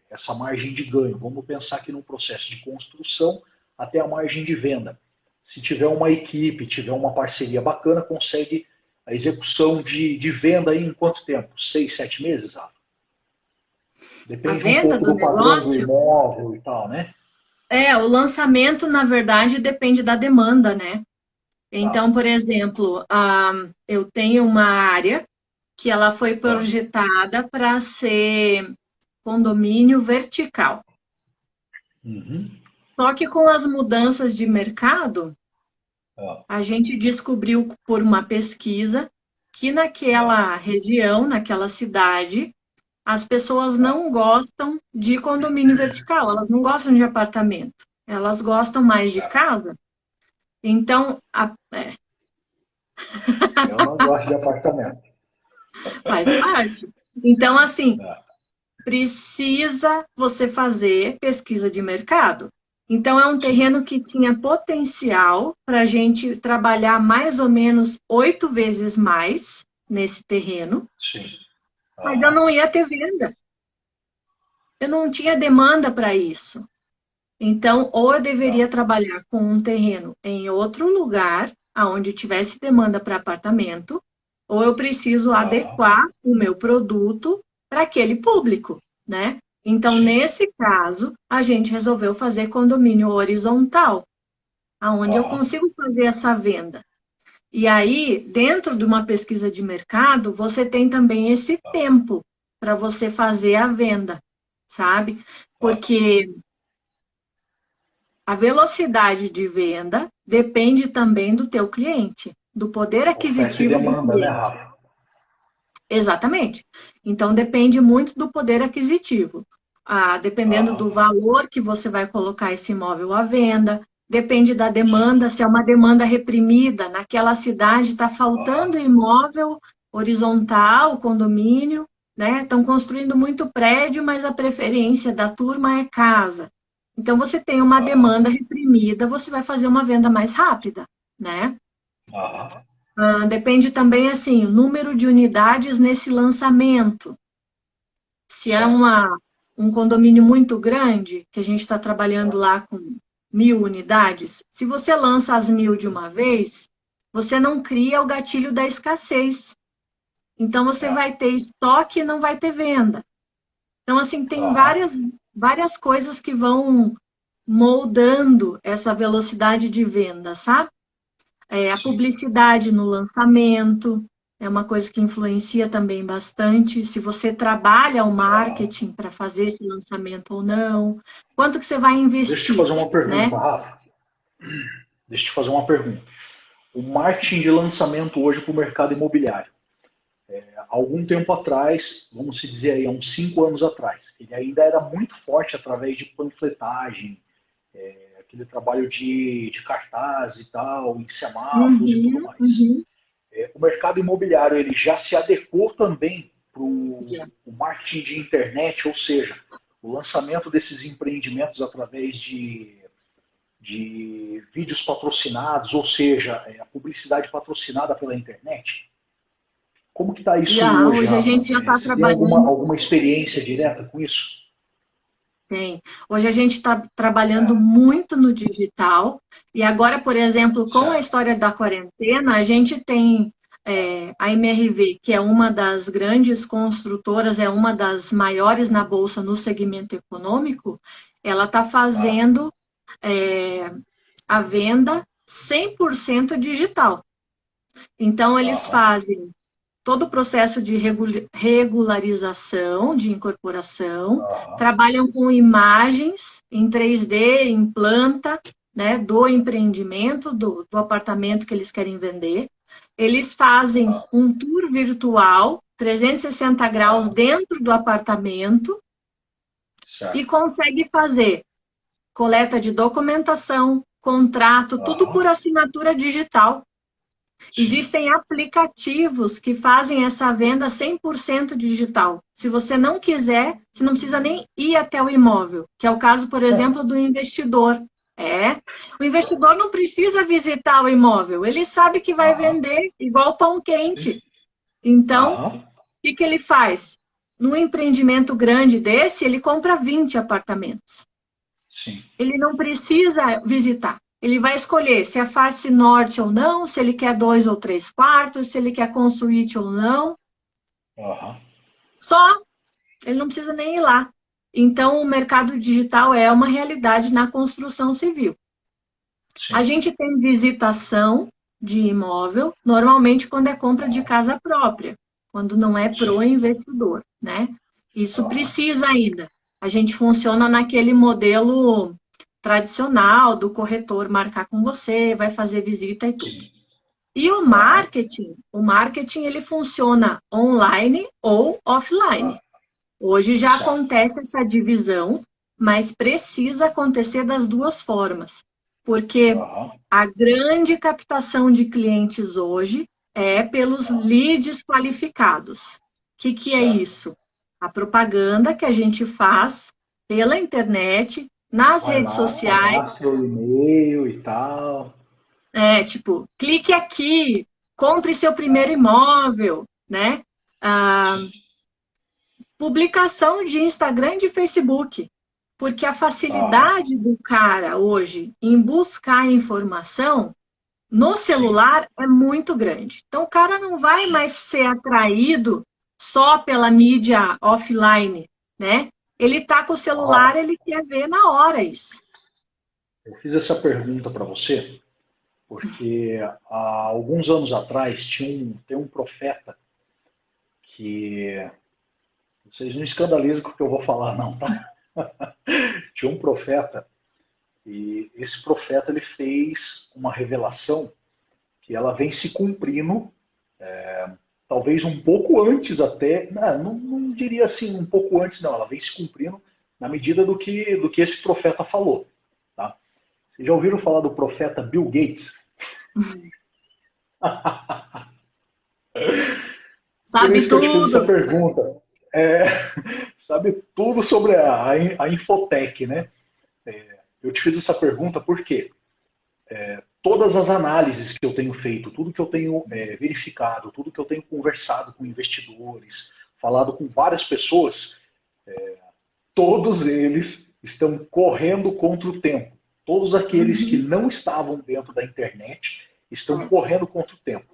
essa margem de ganho, vamos pensar aqui num processo de construção até a margem de venda. Se tiver uma equipe, tiver uma parceria bacana, consegue a execução de venda aí em quanto tempo? 6, 7 meses? Ah, A depende um venda pouco do do padrão do negócio, imóvel e tal, né? o lançamento, na verdade, depende da demanda, né? Tá. Então, por exemplo, eu tenho uma área que ela foi Ah, projetada para ser condomínio vertical. uhum. Só que com as mudanças de mercado, Ah, a gente descobriu por uma pesquisa que ah, naquela região, naquela cidade, as pessoas ah. não gostam de condomínio vertical, elas não gostam de apartamento, elas gostam mais de Certo. casa. Então, Eu não gosto de apartamento. faz parte. Então, assim, É. precisa você fazer pesquisa de mercado. Então, é um Sim, terreno que tinha potencial para a gente trabalhar mais ou menos 8 vezes mais nesse terreno, sim. mas eu Aham. não ia ter venda. Eu não tinha demanda para isso. Então, ou eu Tá. deveria trabalhar com um terreno em outro lugar, aonde tivesse demanda para apartamento, ou eu preciso Aham. adequar o meu produto para aquele público, né? Então, Sim. nesse caso, a gente resolveu fazer condomínio horizontal, aonde eu Aham. consigo fazer essa venda. E aí, dentro de uma pesquisa de mercado, você tem também esse tempo para você fazer a venda, sabe? Aham. Porque a velocidade de venda depende também do teu cliente, do poder Oferta e aquisitivo do demanda, né, cliente. Rafa? Exatamente. Então, depende muito do poder aquisitivo. Ah, dependendo Aham. do valor que você vai colocar esse imóvel à venda, depende da Sim. demanda, se é uma demanda reprimida, naquela cidade está faltando Aham. imóvel horizontal, condomínio, né? Estão construindo muito prédio, mas a preferência da turma é casa. Então, você tem uma Aham. demanda reprimida, você vai fazer uma venda mais rápida, né? Aham. Depende também, assim, o número de unidades nesse lançamento. Se é Certo. um condomínio muito grande, que a gente está trabalhando lá com 1.000 unidades, se você lança as 1.000 de uma vez, você não cria o gatilho da escassez. Então, você É. vai ter estoque e não vai ter venda. Então, assim, tem Aham. várias coisas que vão moldando essa velocidade de venda, sabe? A Sim. publicidade no lançamento é uma coisa que influencia também bastante. Se você trabalha o Aham. marketing para fazer esse lançamento ou não, quanto que você vai Deixa eu te investir, fazer uma né? pergunta, Rafa. Deixa eu te fazer uma pergunta. O marketing de lançamento hoje para o mercado imobiliário. Há algum tempo atrás, vamos se dizer aí, há uns 5 anos atrás, ele ainda era muito forte através de panfletagem, aquele trabalho de cartaz e tal, em semáforos e tudo Uhum, mais. uhum. O mercado imobiliário ele já se adequou também para Já. o marketing de internet, ou seja, o lançamento desses empreendimentos através de vídeos patrocinados, ou seja, a publicidade patrocinada pela internet. Como que está isso hoje, Hoje a Rafa? gente já está Você tem alguma, trabalhando. alguma experiência direta com isso? Tem. Hoje a gente está trabalhando É, muito no digital, e agora, por exemplo, com a certo. história da quarentena, a gente tem a MRV, que é uma das grandes construtoras, é uma das maiores na Bolsa no segmento econômico, ela está Ah, fazendo é, a venda 100% digital. Então, eles aham, fazem todo o processo de regularização, de incorporação, aham, trabalham com imagens em 3D, em planta, né, do empreendimento, do apartamento que eles querem vender. Eles fazem aham, um tour virtual, 360 graus aham, dentro do apartamento e certo. consegue fazer coleta de documentação, contrato, tudo por Aham, assinatura digital. sim. Existem aplicativos que fazem essa venda 100% digital. Se você não quiser, você não precisa nem ir até o imóvel, que é o caso, por exemplo, do investidor. O investidor não precisa visitar o imóvel, ele sabe que vai Aham, vender igual pão quente. sim. Então, o Aham, que ele faz? Num empreendimento grande desse, ele compra 20 apartamentos. sim. Ele não precisa visitar. Ele vai escolher se é face norte ou não, se ele quer 2 ou 3 quartos, se ele quer com suíte ou não. Aham, Só, ele não precisa nem ir lá. Então, o mercado digital é uma realidade na construção civil. A sim. gente tem visitação de imóvel, normalmente quando é compra de Aham, casa própria, quando não é sim. pro investidor, né? Isso Aham, precisa ainda. A gente funciona naquele modelo tradicional do corretor marcar com você, vai fazer visita e tudo. sim. E Aham, o marketing ele funciona online ou offline. ah, Hoje já certo. acontece essa divisão, mas precisa acontecer das duas formas, porque Aham, a grande captação de clientes hoje é pelos leads qualificados, que é isso? A propaganda que a gente faz pela internet, nas Vai redes lá, sociais, cadastra o e-mail e tal. tipo, clique aqui, compre seu primeiro imóvel, né? Ah, publicação de Instagram e de Facebook, porque a Aham, facilidade do cara hoje em buscar informação no sim, celular é muito grande. Então, o cara não vai sim. mais ser atraído só pela mídia offline, né? Ele tá com o celular, Aham. ele quer ver na hora isso. Eu fiz essa pergunta para você porque há alguns anos atrás tem um profeta que vocês não escandalizem com o que eu vou falar, não, tá? Tinha um profeta e esse profeta ele fez uma revelação que ela vem se cumprindo, talvez um pouco antes até, não diria assim um pouco antes, não, ela vem se cumprindo na medida do que esse profeta falou. Tá? Vocês já ouviram falar do profeta Bill Gates? Por Sabe isso que eu te fiz essa tudo. pergunta. É, sabe tudo sobre a Infotech, né? Eu te fiz essa pergunta porque todas as análises que eu tenho feito, tudo que eu tenho verificado, tudo que eu tenho conversado com investidores, falado com várias pessoas, todos eles estão correndo contra o tempo. Todos aqueles que Uhum. não estavam dentro da internet estão correndo contra o tempo.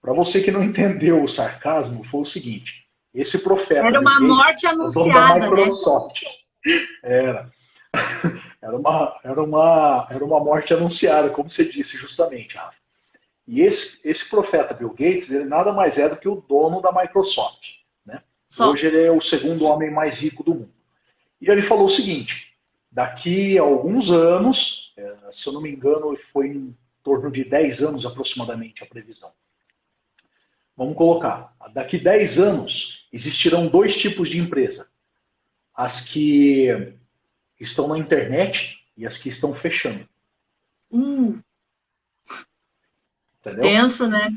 Para você que não entendeu o sarcasmo, foi o seguinte: esse profeta Era Bill uma Gates morte é o dono da anunciada, né? Microsoft. Era, era uma morte anunciada, como você disse justamente, Rafa. E esse profeta Bill Gates, ele nada mais é do que o dono da Microsoft. Né? Só. Hoje ele é o segundo homem mais rico do mundo. E ele falou o seguinte: daqui a alguns anos, se eu não me engano, foi em torno de 10 anos aproximadamente a previsão. Vamos colocar, daqui 10 anos existirão dois tipos de empresa: as que estão na internet e as que estão fechando. Uh, Entendeu? tenso, né?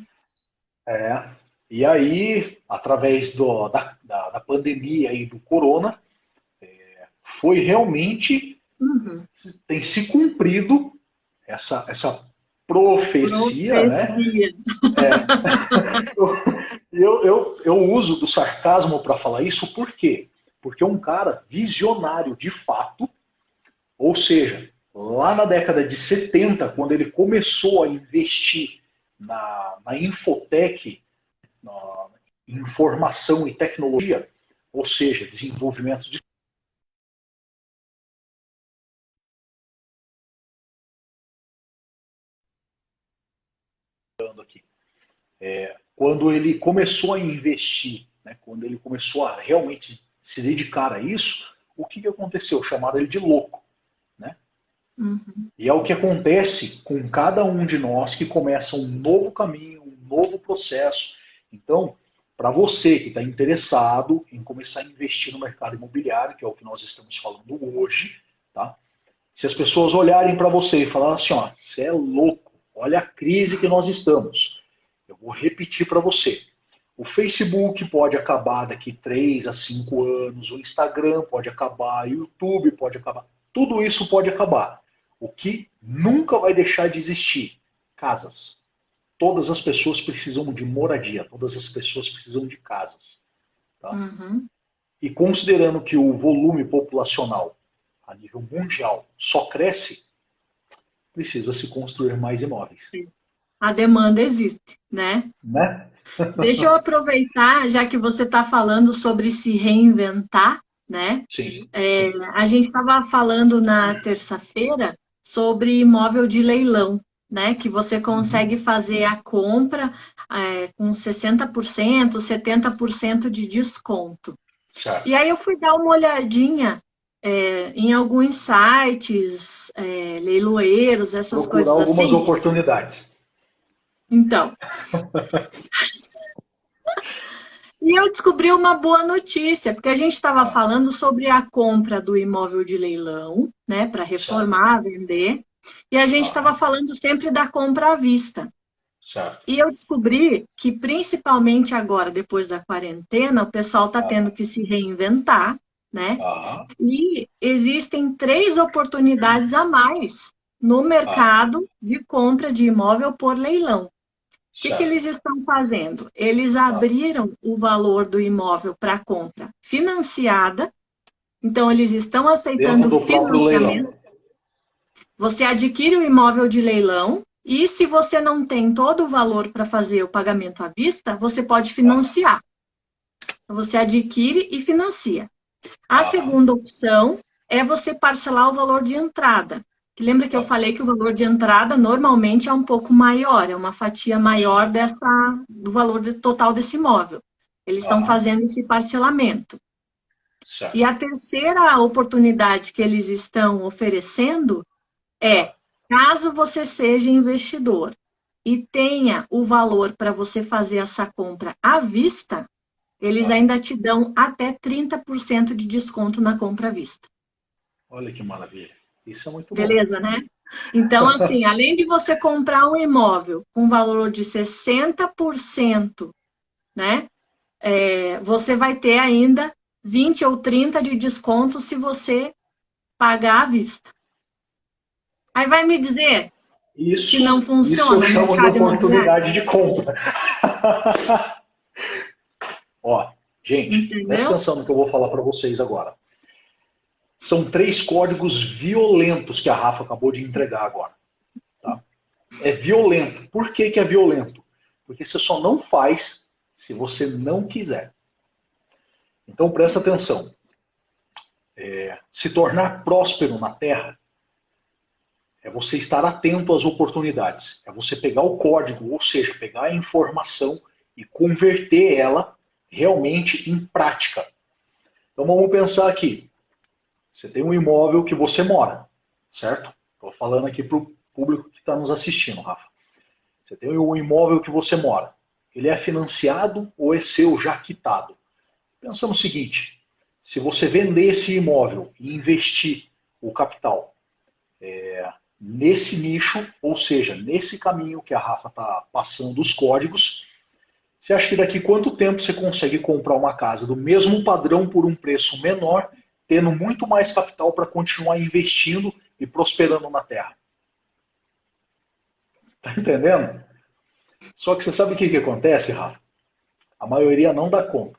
É. E aí, através da pandemia e do corona, foi realmente, Uhum. tem se cumprido essa profecia, né? Profecia. Eu uso do sarcasmo para falar isso, por quê? Porque é um cara visionário de fato, ou seja, lá na década de 70, quando ele começou a investir na Infotech, na informação e tecnologia, ou seja, desenvolvimento de aqui. Quando ele começou a investir, né, quando ele começou a realmente se dedicar a isso, o que aconteceu? Chamaram ele de louco. Né? Uhum. E é o que acontece com cada um de nós que começa um novo caminho, um novo processo. Então, para você que está interessado em começar a investir no mercado imobiliário, que é o que nós estamos falando hoje, tá? Se as pessoas olharem para você e falarem assim, ó, você é louco, olha a crise que nós estamos. Eu vou repetir para você. O Facebook pode acabar daqui 3 a 5 anos, o Instagram pode acabar, o YouTube pode acabar. Tudo isso pode acabar. O que nunca vai deixar de existir? Casas. Todas as pessoas precisam de moradia, todas as pessoas precisam de casas. Tá? Uhum. E considerando que o volume populacional a nível mundial só cresce, precisa se construir mais imóveis. A demanda existe, né? Né? Deixa eu aproveitar, já que você está falando sobre se reinventar, né? Sim. A gente estava falando na terça-feira sobre imóvel de leilão, né? Que você Uhum. consegue fazer a compra com 60%, 70% de desconto. E Certo. aí eu fui dar uma olhadinha em alguns sites, leiloeiros, essas Procurar coisas algumas assim. oportunidades. Então, e eu descobri uma boa notícia, porque a gente estava Ah, falando sobre a compra do imóvel de leilão, né, para certo. reformar, vender, e a gente estava Ah, falando sempre da compra à vista. Certo. E eu descobri que, principalmente agora, depois da quarentena, o pessoal está tendo que se reinventar, né? Ah, E existem 3 oportunidades a mais no ah, mercado de compra de imóvel por leilão. O que certo. eles estão fazendo? Eles Ah, abriram o valor do imóvel para compra financiada, então eles estão dentro aceitando do próprio financiamento. leilão. Você adquire o imóvel de leilão e, se você não tem todo o valor para fazer o pagamento à vista, você pode Ah, financiar. Então, você adquire e financia. A ah, segunda opção é você parcelar o valor de entrada. Que lembra que eu ah, falei que o valor de entrada normalmente é um pouco maior, é uma fatia maior sim. do valor total desse imóvel. Eles estão Ah, fazendo esse parcelamento. E certo. a terceira oportunidade que eles estão oferecendo é, Ah, caso você seja investidor e tenha o valor para você fazer essa compra à vista, eles ah. ainda te dão até 30% de desconto na compra à vista. Olha que maravilha. Isso é muito bom. Beleza, né? Então, assim, além de você comprar um imóvel com valor de 60%, né? Você vai ter ainda 20 ou 30 de desconto se você pagar à vista. Aí vai me dizer que não Isso eu funciona o chamo de mercado imobiliário? oportunidade de compra. Ó, gente, presta Entendeu? atenção no que eu vou falar para vocês agora. São 3 códigos violentos que a Rafa acabou de entregar agora. Tá? É violento. Por que, que é violento? Porque você só não faz se você não quiser. Então presta atenção. Se tornar próspero na Terra é você estar atento às oportunidades. É você pegar o código, ou seja, pegar a informação e converter ela realmente em prática. Então vamos pensar aqui. Você tem um imóvel que você mora, certo? Estou falando aqui para o público que está nos assistindo, Rafa. Você tem um imóvel que você mora. Ele é financiado ou é seu já quitado? Pensa no seguinte: se você vender esse imóvel e investir o capital nesse nicho, ou seja, nesse caminho que a Rafa está passando os códigos, você acha que daqui quanto tempo você consegue comprar uma casa do mesmo padrão por um preço menor, tendo muito mais capital para continuar investindo e prosperando na Terra? Tá entendendo? Só que você sabe o que, que acontece, Rafa? A maioria não dá conta,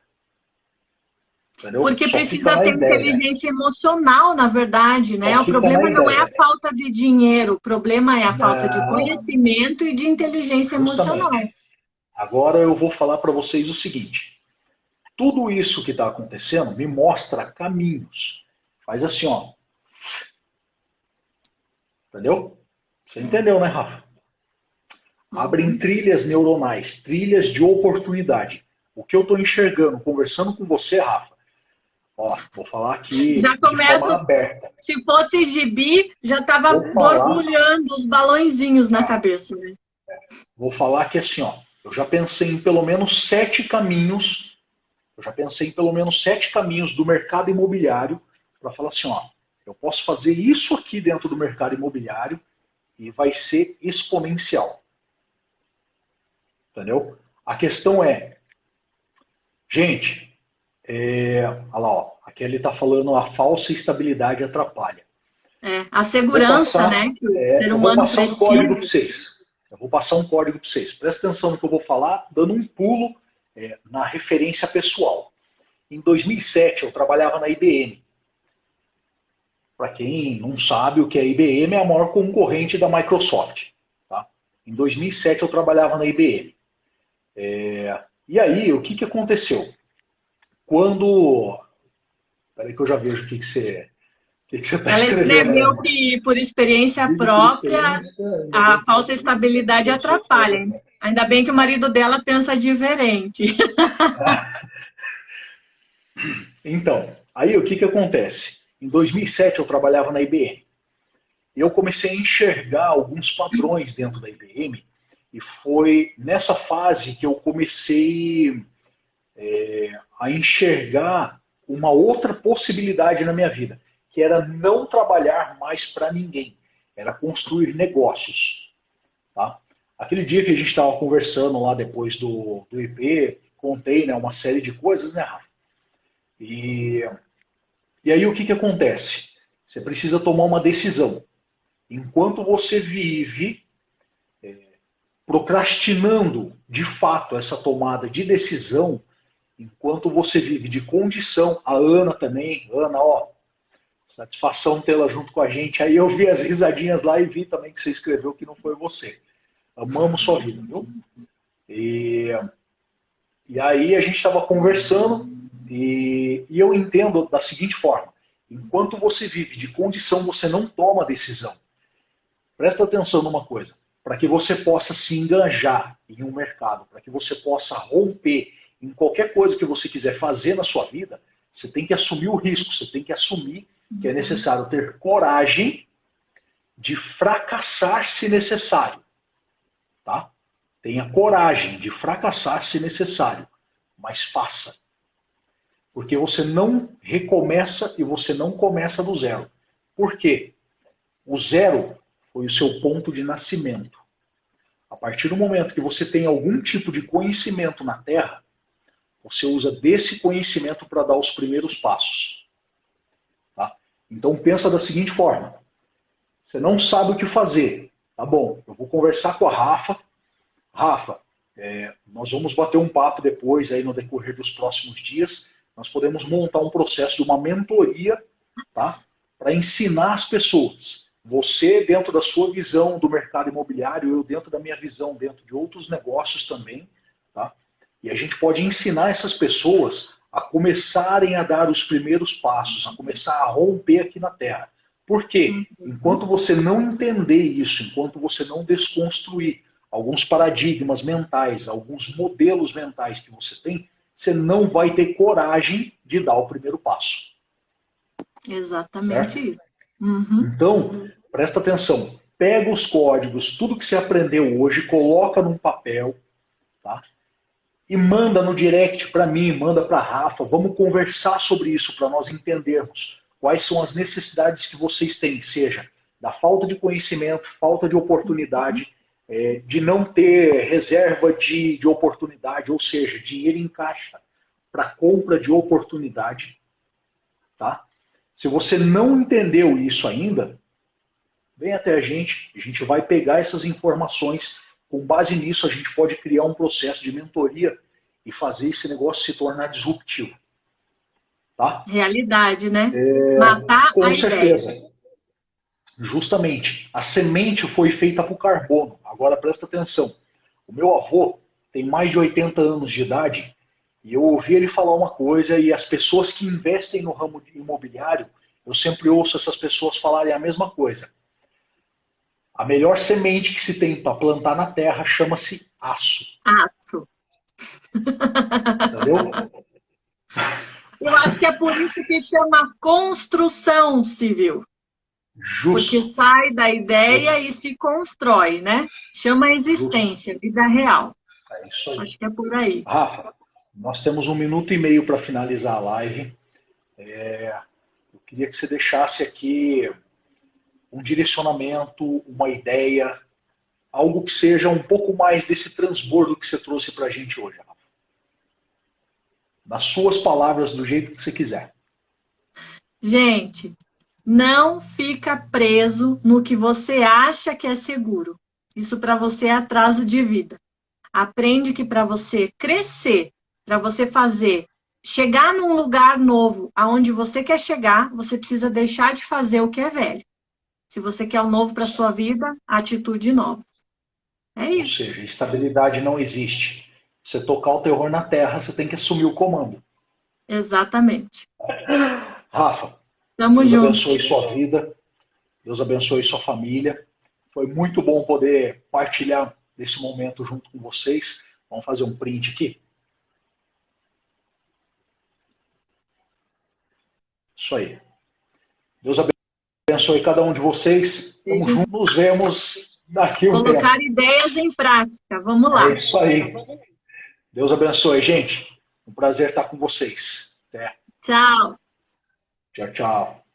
entendeu? Porque Só fica precisa na ter ideia. inteligência emocional, na verdade, Só né? O fica na problema não é a ideia. falta de dinheiro, o problema é a falta de Não, conhecimento e de inteligência justamente. emocional. Agora eu vou falar para vocês o seguinte: tudo isso que está acontecendo me mostra caminhos. Faz assim, ó, entendeu? Você entendeu, né, Rafa? Abrem Uhum. trilhas neuronais, trilhas de oportunidade. O que eu estou enxergando, conversando com você, Rafa, ó, vou falar aqui Já de forma começa, aberta. se fosse gibi, já estava Vou falar, borbulhando os balõezinhos na cabeça, né? vou falar que assim, ó, eu já pensei em pelo menos 7 caminhos. Eu já pensei em pelo menos 7 caminhos do mercado imobiliário para falar assim, ó, eu posso fazer isso aqui dentro do mercado imobiliário e vai ser exponencial, entendeu? A questão é, gente, olha lá, ó, a Kelly está falando a falsa estabilidade atrapalha. A Eu vou segurança, né, passar, que o ser eu vou humano passar um código para precisa. vocês. Eu vou passar um código para vocês. Presta atenção no que eu vou falar, dando um pulo na referência pessoal. Em 2007, eu trabalhava na IBM. Para quem não sabe, o que é a IBM é a maior concorrente da Microsoft. Tá? Em 2007, eu trabalhava na IBM. E aí, o que, que aconteceu? Quando. Peraí que eu já vejo o que você está Ela escrevendo aí, escreveu amor. que, por experiência Digo por própria, experiência, ainda bem a que falsa você não estabilidade pensou fora atrapalha, da hein? caixa. Ainda bem que o marido dela pensa diferente. Então, aí o que, que acontece? Em 2007 eu trabalhava na IBM. E eu comecei a enxergar alguns padrões dentro da IBM. E foi nessa fase que eu comecei a enxergar uma outra possibilidade na minha vida, que era não trabalhar mais para ninguém, era construir negócios. Tá? aquele dia que a gente estava conversando lá depois do IP, contei, né, uma série de coisas, né, Rafa? E, e aí o que acontece? Você precisa tomar uma decisão. Enquanto você vive procrastinando de fato essa tomada de decisão, enquanto você vive de condição, a Ana também, Ana, ó, satisfação tê-la junto com a gente. Aí eu vi as risadinhas lá e vi também que você escreveu que não foi você. Amamos sua vida, viu? E, e aí a gente estava conversando e eu entendo da seguinte forma: enquanto você vive de condição, você não toma decisão. Presta atenção numa coisa. Para que você possa se enganjar em um mercado, para que você possa romper em qualquer coisa que você quiser fazer na sua vida, você tem que assumir o risco, você tem que assumir que é necessário ter coragem de fracassar se necessário. Tá? Tenha coragem de fracassar se necessário, mas faça. Porque você não recomeça e você não começa do zero. Por quê? O zero foi o seu ponto de nascimento. A partir do momento que você tem algum tipo de conhecimento na Terra, você usa desse conhecimento para dar os primeiros passos. Tá? Então pensa da seguinte forma: você não sabe o que fazer. Tá bom, eu vou conversar com a Rafa. Rafa, nós vamos bater um papo depois, aí no decorrer dos próximos dias. Nós podemos montar um processo de uma mentoria, tá? Para ensinar as pessoas. Você dentro da sua visão do mercado imobiliário, eu dentro da minha visão, dentro de outros negócios também. Tá? E a gente pode ensinar essas pessoas a começarem a dar os primeiros passos, a começar a romper aqui na Terra. Por quê? Enquanto você não entender isso, enquanto você não desconstruir alguns paradigmas mentais, alguns modelos mentais que você tem, você não vai ter coragem de dar o primeiro passo. Exatamente certo? isso. Uhum. Então, presta atenção. Pega os códigos, tudo que você aprendeu hoje, coloca num papel, tá? E manda no direct para mim, manda para a Rafa. Vamos conversar sobre isso para nós entendermos quais são as necessidades que vocês têm, seja da falta de conhecimento, falta de oportunidade, de não ter reserva de oportunidade, ou seja, dinheiro em caixa para compra de oportunidade. Tá? Se você não entendeu isso ainda, vem até a gente vai pegar essas informações, com base nisso a gente pode criar um processo de mentoria e fazer esse negócio se tornar disruptivo. Tá? Realidade, né? Matar com a certeza. ideia. Justamente, a semente foi feita para o carbono. Agora presta atenção. O meu avô tem mais de 80 anos de idade e eu ouvi ele falar uma coisa, e as pessoas que investem no ramo imobiliário, eu sempre ouço essas pessoas falarem a mesma coisa. A melhor semente que se tem para plantar na terra chama-se aço. Aço. Entendeu? Eu acho que é por isso que chama construção civil. Justo. Porque sai da ideia e se constrói, né? Chama existência, Justo. vida real. É isso aí. Acho que é por aí. Rafa, nós temos 1 minuto e meio para finalizar a live. Eu queria que você deixasse aqui um direcionamento, uma ideia, algo que seja um pouco mais desse transbordo que você trouxe para a gente hoje, Rafa. Nas suas palavras, do jeito que você quiser. Gente, não fica preso no que você acha que é seguro. Isso para você é atraso de vida. Aprende que para você crescer, para você chegar num lugar novo, aonde você quer chegar, você precisa deixar de fazer o que é velho. Se você quer o novo para sua vida, atitude nova. É isso. Ou seja, estabilidade não existe. Você tocar o terror na terra, você tem que assumir o comando. Exatamente. Rafa, Tamo Deus junto. abençoe sua vida, Deus abençoe sua família. Foi muito bom poder partilhar desse momento junto com vocês. Vamos fazer um print aqui. Isso aí. Deus abençoe cada um de vocês. Tamo junto. Nos vemos daqui um tempo. Colocar ideias em prática. Vamos lá. É isso aí. Deus abençoe, gente. Um prazer estar com vocês. Até. Tchau. Tchau, tchau.